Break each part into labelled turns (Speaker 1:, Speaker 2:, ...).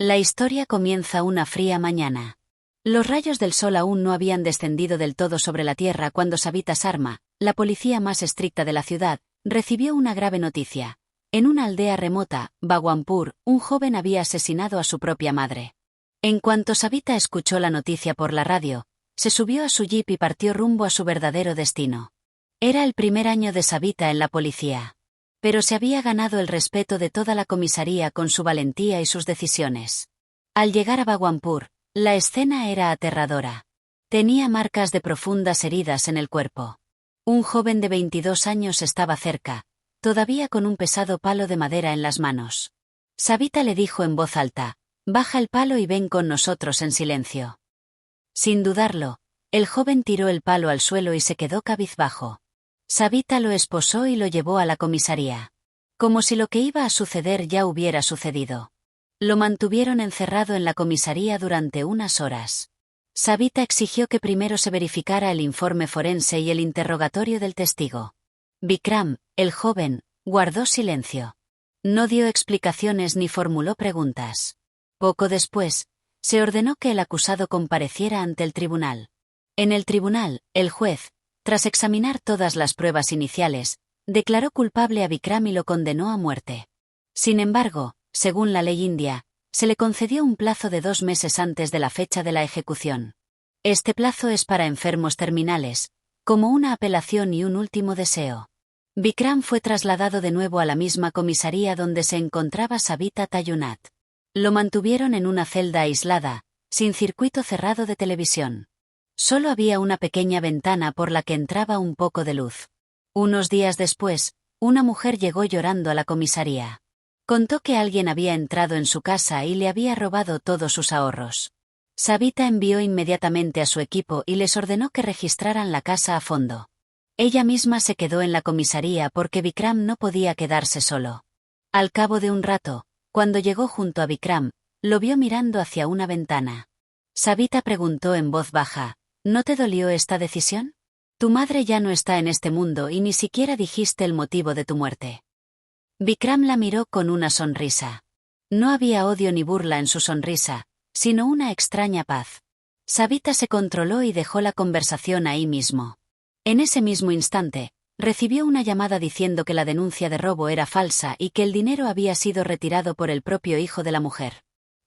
Speaker 1: La historia comienza una fría mañana. Los rayos del sol aún no habían descendido del todo sobre la tierra cuando Savita Sharma, la policía más estricta de la ciudad, recibió una grave noticia. En una aldea remota, Bhagwanpur, un joven había asesinado a su propia madre. En cuanto Savita escuchó la noticia por la radio, se subió a su jeep y partió rumbo a su verdadero destino. Era el primer año de Savita en la policía. Pero se había ganado el respeto de toda la comisaría con su valentía y sus decisiones. Al llegar a Bhagwanpur, la escena era aterradora. Tenía marcas de profundas heridas en el cuerpo. Un joven de 22 años estaba cerca, todavía con un pesado palo de madera en las manos. Savita le dijo en voz alta: «Baja el palo y ven con nosotros en silencio». Sin dudarlo, el joven tiró el palo al suelo y se quedó cabizbajo. Savita lo esposó y lo llevó a la comisaría. Como si lo que iba a suceder ya hubiera sucedido. Lo mantuvieron encerrado en la comisaría durante unas horas. Savita exigió que primero se verificara el informe forense y el interrogatorio del testigo. Vikram, el joven, guardó silencio. No dio explicaciones ni formuló preguntas. Poco después, se ordenó que el acusado compareciera ante el tribunal. En el tribunal, el juez, tras examinar todas las pruebas iniciales, declaró culpable a Vikram y lo condenó a muerte. Sin embargo, según la ley india, se le concedió un plazo de 2 meses antes de la fecha de la ejecución. Este plazo es para enfermos terminales, como una apelación y un último deseo. Vikram fue trasladado de nuevo a la misma comisaría donde se encontraba Savita Tayunat. Lo mantuvieron en una celda aislada, sin circuito cerrado de televisión. Solo había una pequeña ventana por la que entraba un poco de luz. Unos días después, una mujer llegó llorando a la comisaría. Contó que alguien había entrado en su casa y le había robado todos sus ahorros. Savita envió inmediatamente a su equipo y les ordenó que registraran la casa a fondo. Ella misma se quedó en la comisaría porque Vikram no podía quedarse solo. Al cabo de un rato, cuando llegó junto a Vikram, lo vio mirando hacia una ventana. Savita preguntó en voz baja: «¿No te dolió esta decisión? Tu madre ya no está en este mundo y ni siquiera dijiste el motivo de tu muerte». Vikram la miró con una sonrisa. No había odio ni burla en su sonrisa, sino una extraña paz. Savita se controló y dejó la conversación ahí mismo. En ese mismo instante, recibió una llamada diciendo que la denuncia de robo era falsa y que el dinero había sido retirado por el propio hijo de la mujer.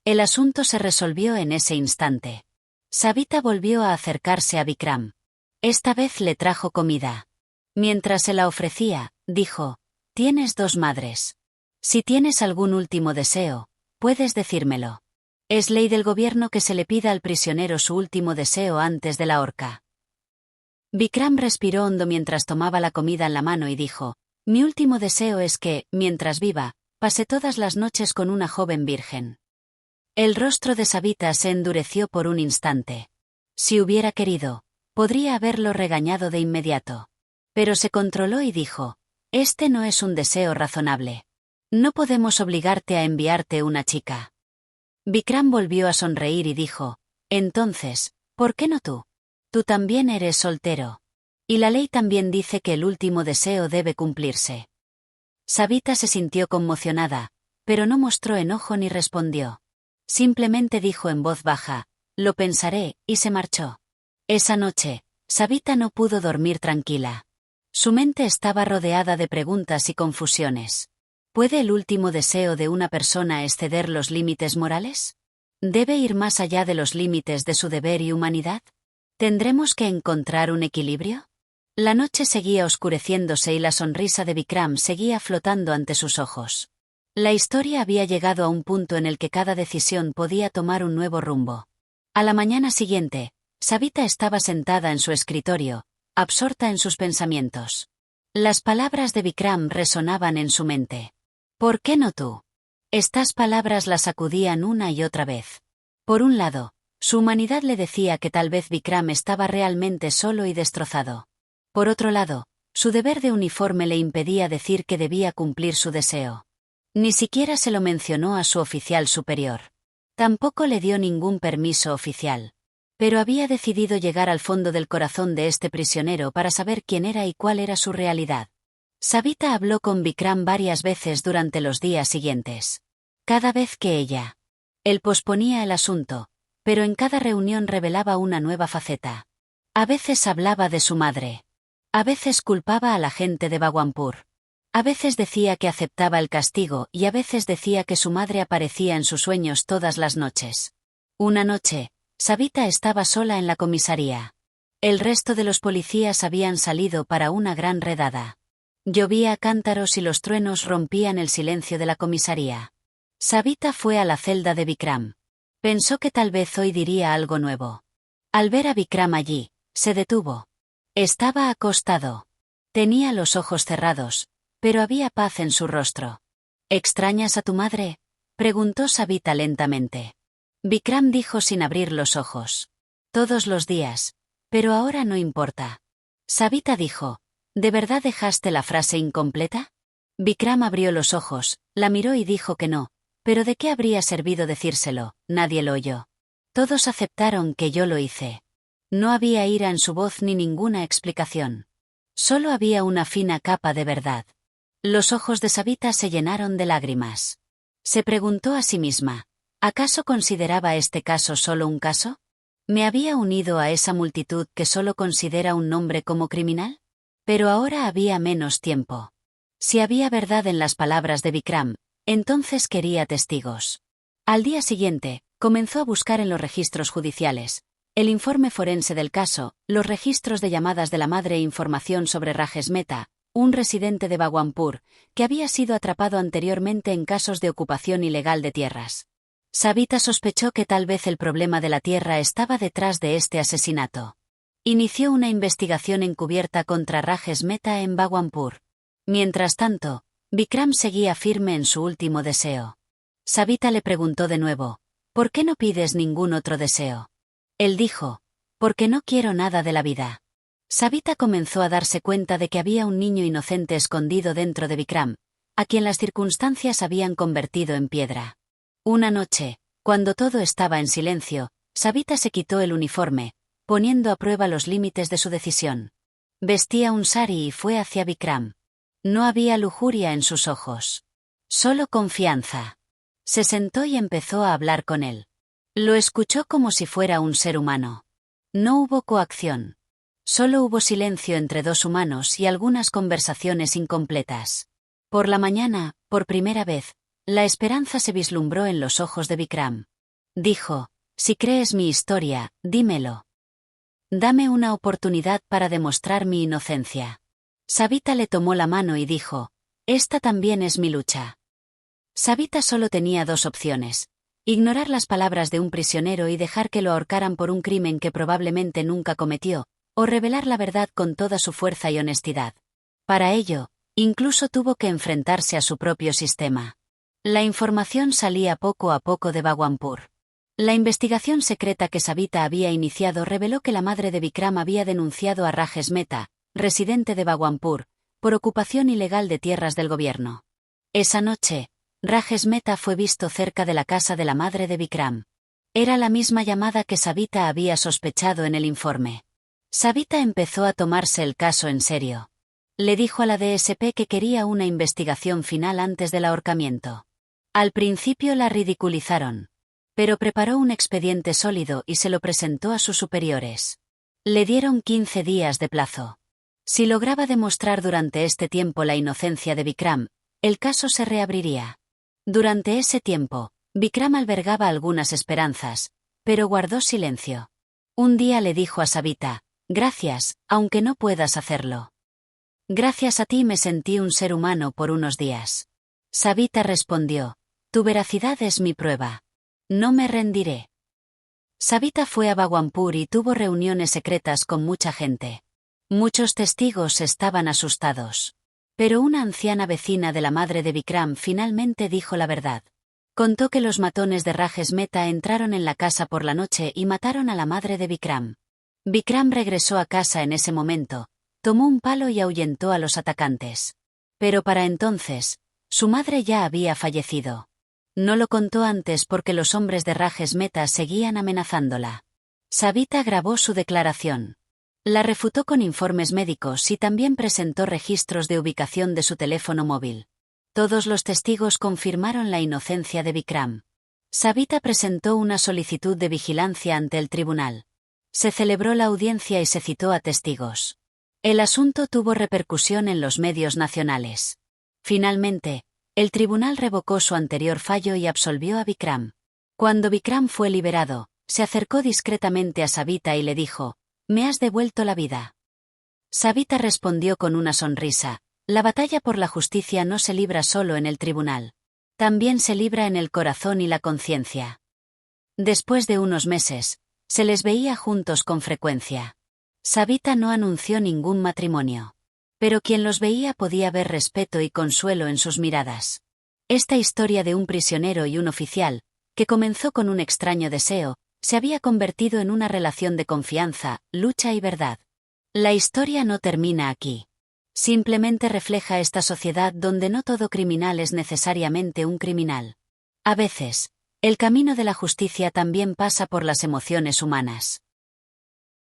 Speaker 1: El asunto se resolvió en ese instante. Savita volvió a acercarse a Vikram. Esta vez le trajo comida. Mientras se la ofrecía, dijo: «Tienes 2 madres. Si tienes algún último deseo, puedes decírmelo. Es ley del gobierno que se le pida al prisionero su último deseo antes de la horca». Vikram respiró hondo mientras tomaba la comida en la mano y dijo: «Mi último deseo es que, mientras viva, pase todas las noches con una joven virgen». El rostro de Savita se endureció por un instante. Si hubiera querido, podría haberlo regañado de inmediato. Pero se controló y dijo: «Este no es un deseo razonable. No podemos obligarte a enviarte una chica». Vikram volvió a sonreír y dijo: «Entonces, ¿por qué no tú? Tú también eres soltero. Y la ley también dice que el último deseo debe cumplirse». Savita se sintió conmocionada, pero no mostró enojo ni respondió. Simplemente dijo en voz baja: «Lo pensaré», y se marchó. Esa noche, Savita no pudo dormir tranquila. Su mente estaba rodeada de preguntas y confusiones. ¿Puede el último deseo de una persona exceder los límites morales? ¿Debe ir más allá de los límites de su deber y humanidad? ¿Tendremos que encontrar un equilibrio? La noche seguía oscureciéndose y la sonrisa de Vikram seguía flotando ante sus ojos. La historia había llegado a un punto en el que cada decisión podía tomar un nuevo rumbo. A la mañana siguiente, Savita estaba sentada en su escritorio, absorta en sus pensamientos. Las palabras de Vikram resonaban en su mente. «¿Por qué no tú?». Estas palabras la sacudían una y otra vez. Por un lado, su humanidad le decía que tal vez Vikram estaba realmente solo y destrozado. Por otro lado, su deber de uniforme le impedía decir que debía cumplir su deseo. Ni siquiera se lo mencionó a su oficial superior. Tampoco le dio ningún permiso oficial. Pero había decidido llegar al fondo del corazón de este prisionero para saber quién era y cuál era su realidad. Savita habló con Vikram varias veces durante los días siguientes. Cada vez que ella Él posponía el asunto, pero en cada reunión revelaba una nueva faceta. A veces hablaba de su madre. A veces culpaba a la gente de Bhagwanpur. A veces decía que aceptaba el castigo y a veces decía que su madre aparecía en sus sueños todas las noches. Una noche, Savita estaba sola en la comisaría. El resto de los policías habían salido para una gran redada. Llovía a cántaros y los truenos rompían el silencio de la comisaría. Savita fue a la celda de Vikram. Pensó que tal vez hoy diría algo nuevo. Al ver a Vikram allí, se detuvo. Estaba acostado. Tenía los ojos cerrados, pero había paz en su rostro. ¿Extrañas a tu madre?, preguntó Savita lentamente. Vikram dijo sin abrir los ojos. Todos los días, pero ahora no importa. Savita dijo, ¿de verdad dejaste la frase incompleta? Vikram abrió los ojos, la miró y dijo que no, pero ¿de qué habría servido decírselo? Nadie lo oyó. Todos aceptaron que yo lo hice. No había ira en su voz ni ninguna explicación. Solo había una fina capa de verdad. Los ojos de Savita se llenaron de lágrimas. Se preguntó a sí misma, ¿acaso consideraba este caso solo un caso? ¿Me había unido a esa multitud que solo considera un nombre como criminal? Pero ahora había menos tiempo. Si había verdad en las palabras de Vikram, entonces quería testigos. Al día siguiente, comenzó a buscar en los registros judiciales, el informe forense del caso, los registros de llamadas de la madre e información sobre Rajesh Mehta, un residente de Bhagwanpur, que había sido atrapado anteriormente en casos de ocupación ilegal de tierras. Savita sospechó que tal vez el problema de la tierra estaba detrás de este asesinato. Inició una investigación encubierta contra Rajesh Mehta en Bhagwanpur. Mientras tanto, Vikram seguía firme en su último deseo. Savita le preguntó de nuevo, ¿por qué no pides ningún otro deseo? Él dijo, porque no quiero nada de la vida. Savita comenzó a darse cuenta de que había un niño inocente escondido dentro de Vikram, a quien las circunstancias habían convertido en piedra. Una noche, cuando todo estaba en silencio, Savita se quitó el uniforme, poniendo a prueba los límites de su decisión. Vestía un sari y fue hacia Vikram. No había lujuria en sus ojos. Solo confianza. Se sentó y empezó a hablar con él. Lo escuchó como si fuera un ser humano. No hubo coacción. Solo hubo silencio entre dos humanos y algunas conversaciones incompletas. Por la mañana, por primera vez, la esperanza se vislumbró en los ojos de Vikram. Dijo, si crees mi historia, dímelo. Dame una oportunidad para demostrar mi inocencia. Savita le tomó la mano y dijo, esta también es mi lucha. Savita solo tenía dos opciones. Ignorar las palabras de un prisionero y dejar que lo ahorcaran por un crimen que probablemente nunca cometió, o revelar la verdad con toda su fuerza y honestidad. Para ello, incluso tuvo que enfrentarse a su propio sistema. La información salía poco a poco de Bhagwanpur. La investigación secreta que Savita había iniciado reveló que la madre de Vikram había denunciado a Rajesh Mehta, residente de Bhagwanpur, por ocupación ilegal de tierras del gobierno. Esa noche, Rajesh Mehta fue visto cerca de la casa de la madre de Vikram. Era la misma llamada que Savita había sospechado en el informe. Savita empezó a tomarse el caso en serio. Le dijo a la DSP que quería una investigación final antes del ahorcamiento. Al principio la ridiculizaron. Pero preparó un expediente sólido y se lo presentó a sus superiores. Le dieron 15 días de plazo. Si lograba demostrar durante este tiempo la inocencia de Vikram, el caso se reabriría. Durante ese tiempo, Vikram albergaba algunas esperanzas, pero guardó silencio. Un día le dijo a Savita, gracias, aunque no puedas hacerlo. Gracias a ti me sentí un ser humano por unos días. Savita respondió, tu veracidad es mi prueba. No me rendiré. Savita fue a Bhagwanpur y tuvo reuniones secretas con mucha gente. Muchos testigos estaban asustados. Pero una anciana vecina de la madre de Vikram finalmente dijo la verdad. Contó que los matones de Rajesh Mehta entraron en la casa por la noche y mataron a la madre de Vikram. Vikram regresó a casa en ese momento, tomó un palo y ahuyentó a los atacantes. Pero para entonces, su madre ya había fallecido. No lo contó antes porque los hombres de Rajesh Mehta seguían amenazándola. Savita grabó su declaración. La refutó con informes médicos y también presentó registros de ubicación de su teléfono móvil. Todos los testigos confirmaron la inocencia de Vikram. Savita presentó una solicitud de vigilancia ante el tribunal. Se celebró la audiencia y se citó a testigos. El asunto tuvo repercusión en los medios nacionales. Finalmente, el tribunal revocó su anterior fallo y absolvió a Vikram. Cuando Vikram fue liberado, se acercó discretamente a Savita y le dijo: «Me has devuelto la vida». Savita respondió con una sonrisa: «La batalla por la justicia no se libra solo en el tribunal. También se libra en el corazón y la conciencia». Después de unos meses, se les veía juntos con frecuencia. Savita no anunció ningún matrimonio. Pero quien los veía podía ver respeto y consuelo en sus miradas. Esta historia de un prisionero y un oficial, que comenzó con un extraño deseo, se había convertido en una relación de confianza, lucha y verdad. La historia no termina aquí. Simplemente refleja esta sociedad donde no todo criminal es necesariamente un criminal. A veces, el camino de la justicia también pasa por las emociones humanas.